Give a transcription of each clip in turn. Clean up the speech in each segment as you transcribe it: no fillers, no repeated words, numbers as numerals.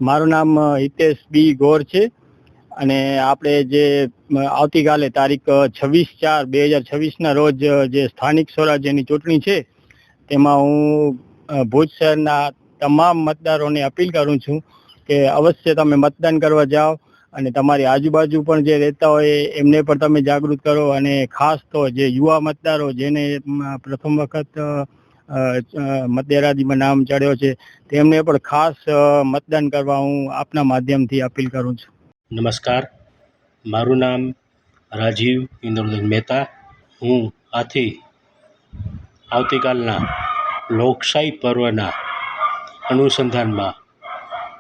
મારું નામ હિતેશ બી ગોર છે અને આપણે જે આવતીકાલે તારીખ 26/4/2026ના રોજ જે સ્થાનિક સ્વરાજ્યની ચૂંટણી છે તેમાં હું ભુજ શહેરના તમામ મતદારોને અપીલ કરું છું કે અવશ્ય તમે મતદાન કરવા જાઓ અને તમારી આજુબાજુ પણ જે રહેતા હોય એમને પણ તમે જાગૃત કરો અને ખાસ તો જે યુવા મતદારો જેને પ્રથમ વખત મતદારાદીમાં નામ ચડ્યો છે તેમને પણ ખાસ મતદાન કરવા હું આપના માધ્યમથી અપીલ કરું છું. નમસ્કાર, મારું નામ રાજીવ ઇન્દ્રદન મહેતા. હું આથી આવતીકાલના લોકશાહી પર્વના અનુસંધાનમાં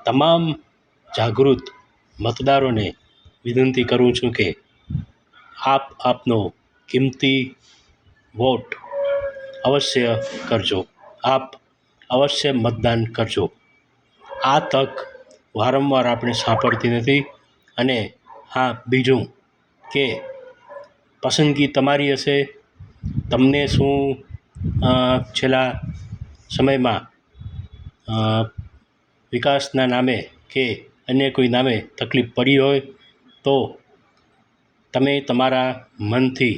તમામ જાગૃત મતદારોને વિનંતી કરું છું કે આપનો કિંમતી વોટ અવશ્ય કરજો. આપ અવશ્ય મતદાન કરજો. આ તક વારંવાર આપણે સાંપડતી નથી. અને હા, બીજું કે પસંદગી તમારી હશે. તમને શું છેલ્લા સમયમાં વિકાસના નામે કે અન્ય કોઈ નામે તકલીફ પડી હોય તો તમે તમારા મનથી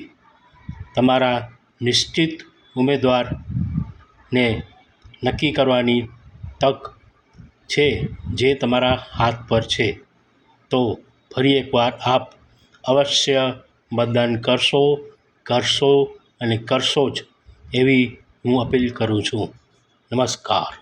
તમારા નિશ્ચિત ઉમેદવારને નક્કી કરવાની તક છે જે તમારા હાથ પર છે. તો ફરી એકવાર આપ અવશ્ય મતદાન કરશો અને કરશો જ એવી હું અપીલ કરું છું. નમસ્કાર.